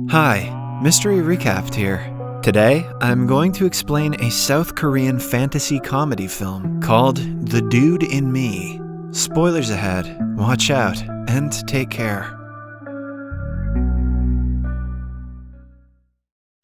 Hi, Mystery Recapped here. Today, I'm going to explain a South Korean fantasy comedy film called The Dude in Me. Spoilers ahead, watch out, and take care.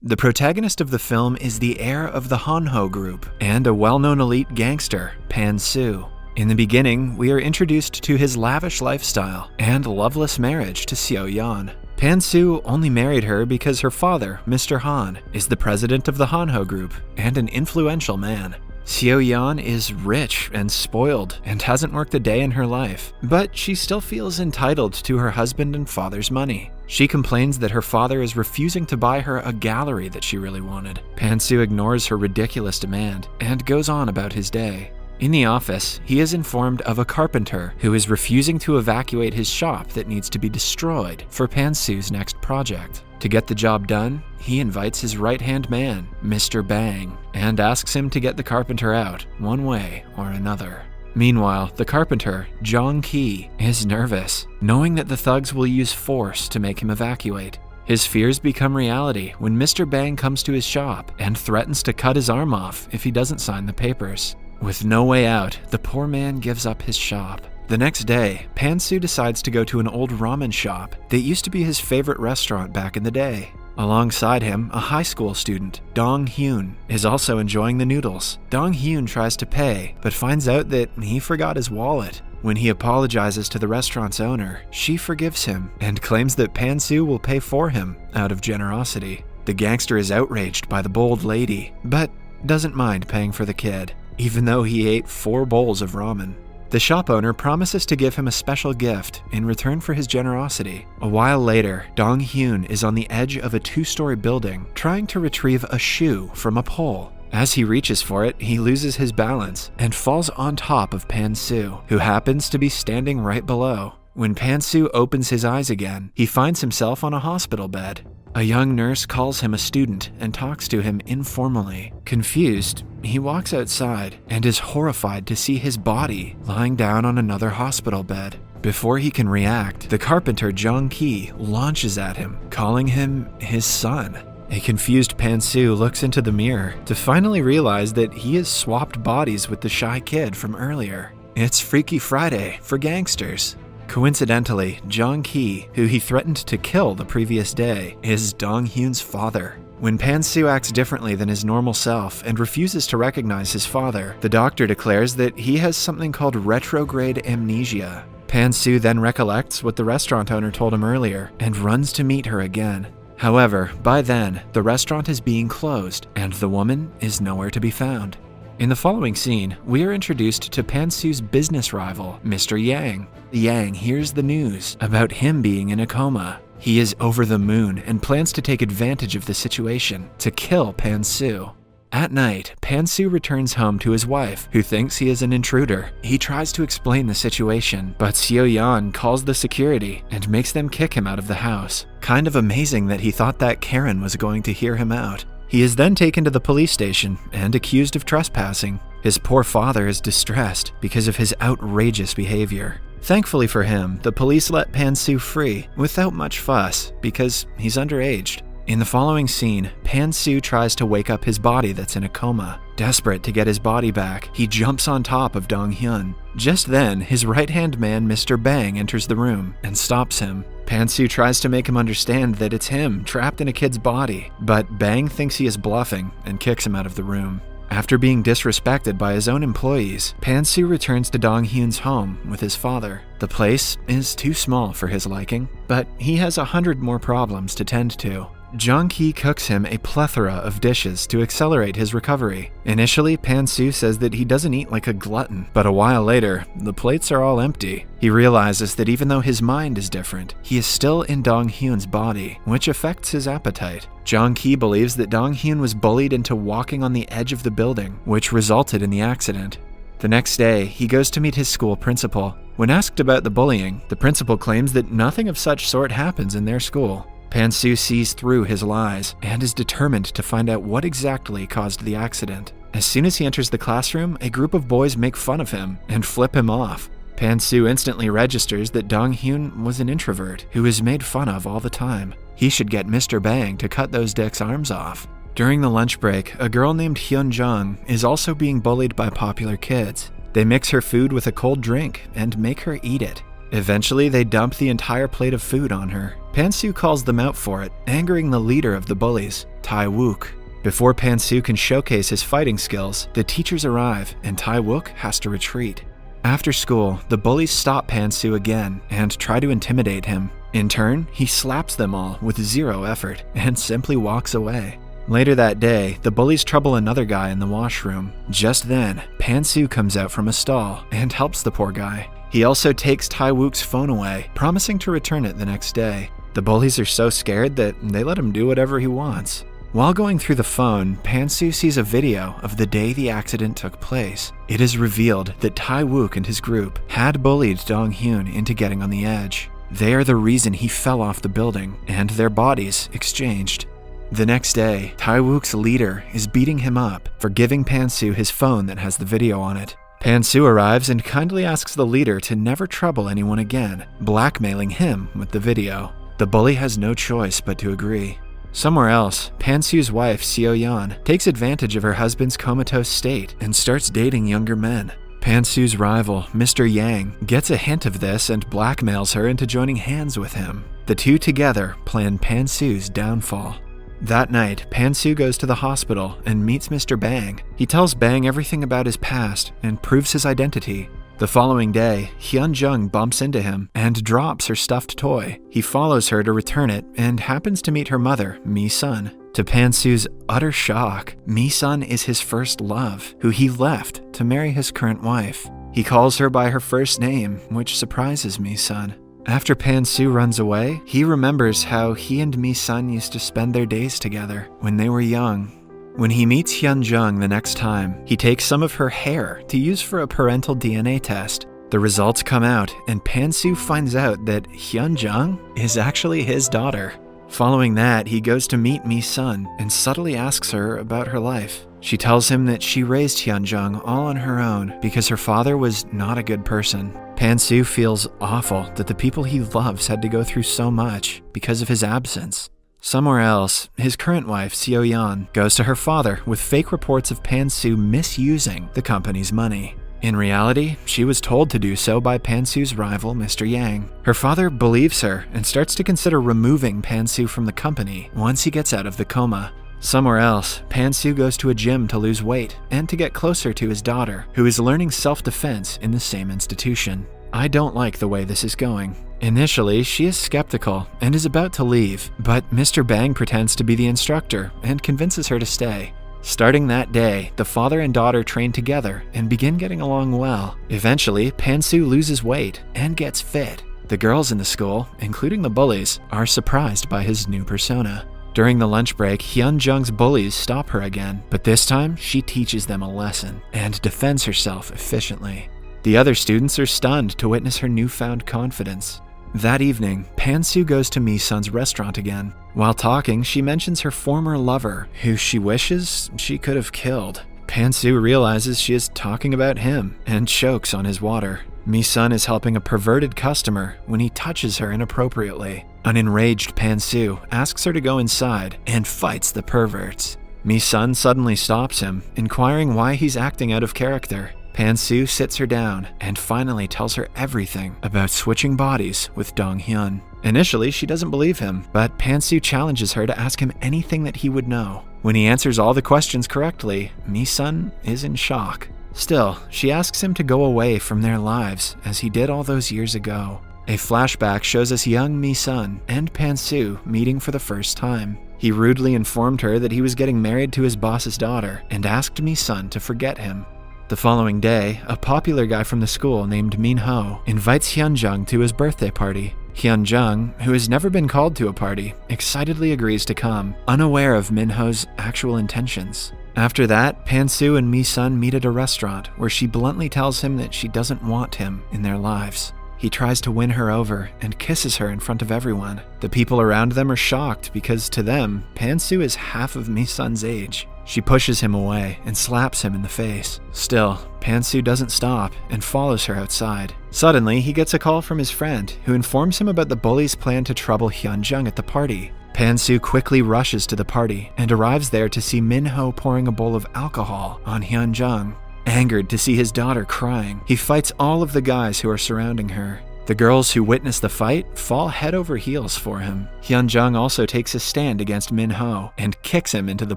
The protagonist of the film is the heir of the Hanho group and a well-known elite gangster, Pan-soo. In the beginning, we are introduced to his lavish lifestyle and loveless marriage to Seo-yeon. Pan-soo only married her because her father, Mr. Han, is the president of the Hanho group and an influential man. Seo-yeon is rich and spoiled and hasn't worked a day in her life, but she still feels entitled to her husband and father's money. She complains that her father is refusing to buy her a gallery that she really wanted. Pan-soo ignores her ridiculous demand and goes on about his day. In the office, he is informed of a carpenter who is refusing to evacuate his shop that needs to be destroyed for Pan-soo's next project. To get the job done, he invites his right-hand man, Mr. Bang, and asks him to get the carpenter out, one way or another. Meanwhile, the carpenter, Jong-ki, is nervous, knowing that the thugs will use force to make him evacuate. His fears become reality when Mr. Bang comes to his shop and threatens to cut his arm off if he doesn't sign the papers. With no way out, the poor man gives up his shop. The next day, Pan-soo decides to go to an old ramen shop that used to be his favorite restaurant back in the day. Alongside him, a high school student, Dong-hyun, is also enjoying the noodles. Dong-hyun tries to pay, but finds out that he forgot his wallet. When he apologizes to the restaurant's owner, she forgives him and claims that Pan-soo will pay for him out of generosity. The gangster is outraged by the bold lady, but doesn't mind paying for the kid, even though he ate 4 bowls of ramen. The shop owner promises to give him a special gift in return for his generosity. A while later, Dong-hyun is on the edge of a 2-story building trying to retrieve a shoe from a pole. As he reaches for it, he loses his balance and falls on top of Pan-soo, who happens to be standing right below. When Pan-soo opens his eyes again, he finds himself on a hospital bed. A young nurse calls him a student and talks to him informally. Confused, he walks outside and is horrified to see his body lying down on another hospital bed. Before he can react, the carpenter Jong-ki launches at him, calling him his son. A confused Pan-soo looks into the mirror to finally realize that he has swapped bodies with the shy kid from earlier. It's Freaky Friday for gangsters. Coincidentally, Jong-ki, who he threatened to kill the previous day, is Dong-hyun's father. When Pan-soo acts differently than his normal self and refuses to recognize his father, the doctor declares that he has something called retrograde amnesia. Pan-soo then recollects what the restaurant owner told him earlier and runs to meet her again. However, by then, the restaurant is being closed and the woman is nowhere to be found. In the following scene, we are introduced to Pan-soo's business rival, Mr. Yang. Yang hears the news about him being in a coma. He is over the moon and plans to take advantage of the situation to kill Pan-soo. At night, Pan-soo returns home to his wife, who thinks he is an intruder. He tries to explain the situation, but Seo-yeon calls the security and makes them kick him out of the house. Kind of amazing that he thought that Karen was going to hear him out. He is then taken to the police station and accused of trespassing. His poor father is distressed because of his outrageous behavior. Thankfully for him, the police let Pan-soo free without much fuss because he's underage. In the following scene, Pan-soo tries to wake up his body that's in a coma. Desperate to get his body back, he jumps on top of Dong-hyun. Just then, his right-hand man, Mr. Bang, enters the room and stops him. Pan-soo tries to make him understand that it's him trapped in a kid's body, but Bang thinks he is bluffing and kicks him out of the room. After being disrespected by his own employees, Pan-soo returns to Dong-hyun's home with his father. The place is too small for his liking, but he has 100 more problems to tend to. Jong-ki cooks him a plethora of dishes to accelerate his recovery. Initially, Pan-soo says that he doesn't eat like a glutton, but a while later, the plates are all empty. He realizes that even though his mind is different, he is still in Dong-hyun's body, which affects his appetite. Jong-ki believes that Dong-hyun was bullied into walking on the edge of the building, which resulted in the accident. The next day, he goes to meet his school principal. When asked about the bullying, the principal claims that nothing of such sort happens in their school. Pan-soo sees through his lies and is determined to find out what exactly caused the accident. As soon as he enters the classroom, a group of boys make fun of him and flip him off. Pan-soo instantly registers that Dong-hyun was an introvert who is made fun of all the time. He should get Mr. Bang to cut those dicks' arms off. During the lunch break, a girl named Hyun-jung is also being bullied by popular kids. They mix her food with a cold drink and make her eat it. Eventually, they dump the entire plate of food on her. Pan-soo calls them out for it, angering the leader of the bullies, Tae-wook. Before Pan-soo can showcase his fighting skills, the teachers arrive and Tae-wook has to retreat. After school, the bullies stop Pan-soo again and try to intimidate him. In turn, he slaps them all with zero effort and simply walks away. Later that day, the bullies trouble another guy in the washroom. Just then, Pan-soo comes out from a stall and helps the poor guy. He also takes Tae-wook's phone away, promising to return it the next day. The bullies are so scared that they let him do whatever he wants. While going through the phone, Pan-soo sees a video of the day the accident took place. It is revealed that Tae-wook and his group had bullied Dong-hyun into getting on the edge. They are the reason he fell off the building, and their bodies exchanged. The next day, Tae-wook's leader is beating him up for giving Pan-soo his phone that has the video on it. Pan-soo arrives and kindly asks the leader to never trouble anyone again, blackmailing him with the video. The bully has no choice but to agree. Somewhere else, Pan-soo's wife, Seo-yeon, takes advantage of her husband's comatose state and starts dating younger men. Pan-soo's rival, Mr. Yang, gets a hint of this and blackmails her into joining hands with him. The two together plan Pan-soo's downfall. That night, Pan-soo goes to the hospital and meets Mr. Bang. He tells Bang everything about his past and proves his identity. The following day, Hyun-jung bumps into him and drops her stuffed toy. He follows her to return it and happens to meet her mother, Mi-sun. To Pan-soo's utter shock, Mi-sun is his first love, who he left to marry his current wife. He calls her by her first name, which surprises Mi-sun. After Pan-soo runs away, he remembers how he and Mi-sun used to spend their days together when they were young. When he meets Hyun-jung the next time, he takes some of her hair to use for a parental DNA test. The results come out, and Pan-soo finds out that Hyun-jung is actually his daughter. Following that, he goes to meet Mi-sun and subtly asks her about her life. She tells him that she raised Hyun-jung all on her own because her father was not a good person. Pan-soo feels awful that the people he loves had to go through so much because of his absence. Somewhere else, his current wife, Seo-yeon, goes to her father with fake reports of Pan-soo misusing the company's money. In reality, she was told to do so by Pan-soo's rival, Mr. Yang. Her father believes her and starts to consider removing Pan-soo from the company once he gets out of the coma. Somewhere else, Pan-soo goes to a gym to lose weight and to get closer to his daughter, who is learning self-defense in the same institution. I don't like the way this is going. Initially, she is skeptical and is about to leave, but Mr. Bang pretends to be the instructor and convinces her to stay. Starting that day, the father and daughter train together and begin getting along well. Eventually, Pan-soo loses weight and gets fit. The girls in the school, including the bullies, are surprised by his new persona. During the lunch break, Hyun-jung's bullies stop her again, but this time she teaches them a lesson and defends herself efficiently. The other students are stunned to witness her newfound confidence. That evening, Pan-soo goes to Mi-sun's restaurant again. While talking, she mentions her former lover, who she wishes she could have killed. Pan-soo realizes she is talking about him and chokes on his water. Mi-sun is helping a perverted customer when he touches her inappropriately. An enraged Pan-soo asks her to go inside and fights the perverts. Mi-sun suddenly stops him, inquiring why he's acting out of character. Pan-soo sits her down and finally tells her everything about switching bodies with Dong-hyun. Initially, she doesn't believe him, but Pan-soo challenges her to ask him anything that he would know. When he answers all the questions correctly, Mi-sun is in shock. Still, she asks him to go away from their lives, as he did all those years ago. A flashback shows us young Mi-sun and Pan-soo meeting for the first time. He rudely informed her that he was getting married to his boss's daughter and asked Mi-sun to forget him. The following day, a popular guy from the school named Min-ho invites Hyun-jung to his birthday party. Hyun-jung, who has never been called to a party, excitedly agrees to come, unaware of Min-ho's actual intentions. After that, Pan-soo and Mi-sun meet at a restaurant where she bluntly tells him that she doesn't want him in their lives. He tries to win her over and kisses her in front of everyone. The people around them are shocked because to them, Pan-soo is half of Mi-sun's age. She pushes him away and slaps him in the face. Still, Pan-soo doesn't stop and follows her outside. Suddenly, he gets a call from his friend, who informs him about the bullies' plan to trouble Hyun-jung at the party. Pan-soo quickly rushes to the party and arrives there to see Min-ho pouring a bowl of alcohol on Hyun-jung. Angered to see his daughter crying, he fights all of the guys who are surrounding her. The girls who witness the fight fall head over heels for him. Hyun-jung also takes a stand against Min-ho and kicks him into the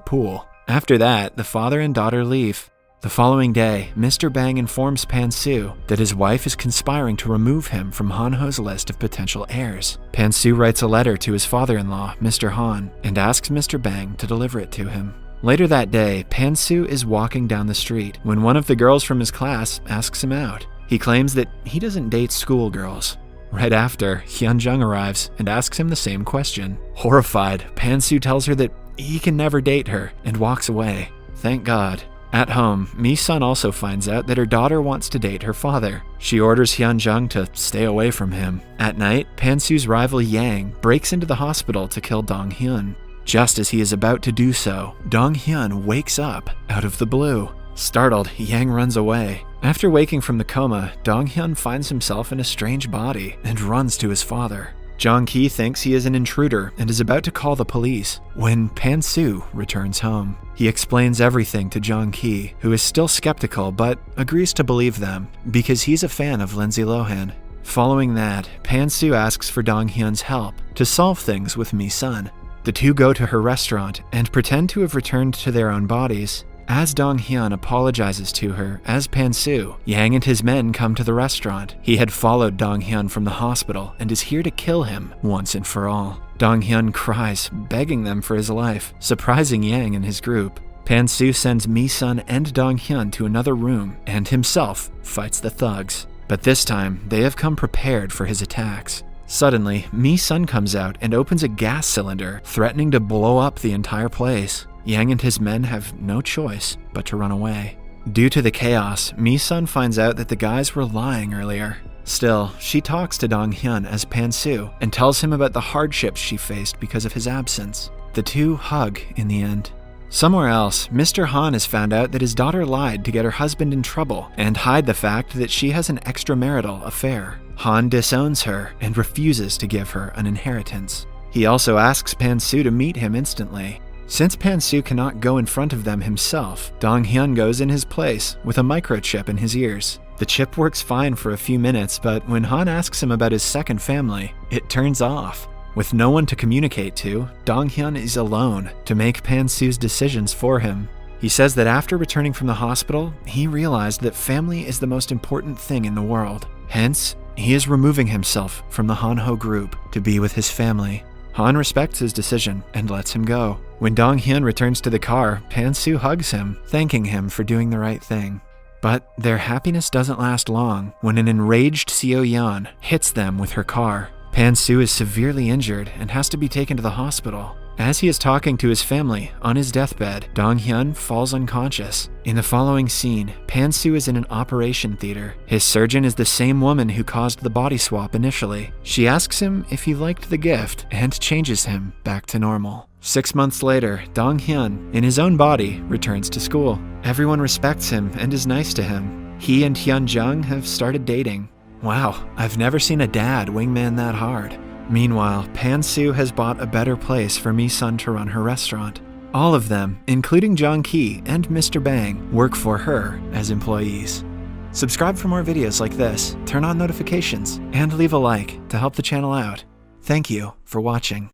pool. After that, the father and daughter leave. The following day, Mr. Bang informs Pan-soo that his wife is conspiring to remove him from Han-ho's list of potential heirs. Pan-soo writes a letter to his father-in-law, Mr. Han, and asks Mr. Bang to deliver it to him. Later that day, Pan-soo is walking down the street when one of the girls from his class asks him out. He claims that he doesn't date schoolgirls. Right after, Hyun-jung arrives and asks him the same question. Horrified, Pan-soo tells her that he can never date her and walks away. Thank God. At home, Mi-sun also finds out that her daughter wants to date her father. She orders Hyun-jung to stay away from him. At night, Pan-soo's rival Yang breaks into the hospital to kill Dong-hyun. Just as he is about to do so, Dong-hyun wakes up out of the blue. Startled, Yang runs away. After waking from the coma, Dong-hyun finds himself in a strange body and runs to his father. Jong-ki thinks he is an intruder and is about to call the police when Pan-soo returns home. He explains everything to Jong-ki, who is still skeptical but agrees to believe them because he's a fan of Lindsay Lohan. Following that, Pan-soo asks for Dong-hyun's help to solve things with Mi-sun. The two go to her restaurant and pretend to have returned to their own bodies. As Dong-hyun apologizes to her as Pan-soo, Yang and his men come to the restaurant. He had followed Dong-hyun from the hospital and is here to kill him once and for all. Dong-hyun cries, begging them for his life, surprising Yang and his group. Pan-soo sends Mi-sun and Dong-hyun to another room and himself fights the thugs. But this time, they have come prepared for his attacks. Suddenly, Mi-sun comes out and opens a gas cylinder, threatening to blow up the entire place. Yang and his men have no choice but to run away. Due to the chaos, Mi-sun finds out that the guys were lying earlier. Still, she talks to Dong-hyun as Pan-soo and tells him about the hardships she faced because of his absence. The two hug in the end. Somewhere else, Mr. Han has found out that his daughter lied to get her husband in trouble and hide the fact that she has an extramarital affair. Han disowns her and refuses to give her an inheritance. He also asks Pan-soo to meet him instantly. Since Pan-soo cannot go in front of them himself, Dong-hyun goes in his place with a microchip in his ears. The chip works fine for a few minutes, but when Han asks him about his second family, it turns off. With no one to communicate to, Dong-hyun is alone to make Pan-soo's decisions for him. He says that after returning from the hospital, he realized that family is the most important thing in the world. Hence, he is removing himself from the Han-ho group to be with his family. Han respects his decision and lets him go. When Dong-hyun returns to the car, Pan-soo hugs him, thanking him for doing the right thing. But their happiness doesn't last long when an enraged Seo-yeon hits them with her car. Pan-soo is severely injured and has to be taken to the hospital. As he is talking to his family on his deathbed, Dong-hyun falls unconscious. In the following scene, Pan-soo is in an operation theater. His surgeon is the same woman who caused the body swap initially. She asks him if he liked the gift and changes him back to normal. 6 months later, Dong-hyun, in his own body, returns to school. Everyone respects him and is nice to him. He and Hyun-jung have started dating. Wow, I've never seen a dad wingman that hard. Meanwhile, Pan-soo has bought a better place for Mi-sun to run her restaurant. All of them, including Jong-ki and Mr. Bang, work for her as employees. Subscribe for more videos like this, turn on notifications, and leave a like to help the channel out. Thank you for watching.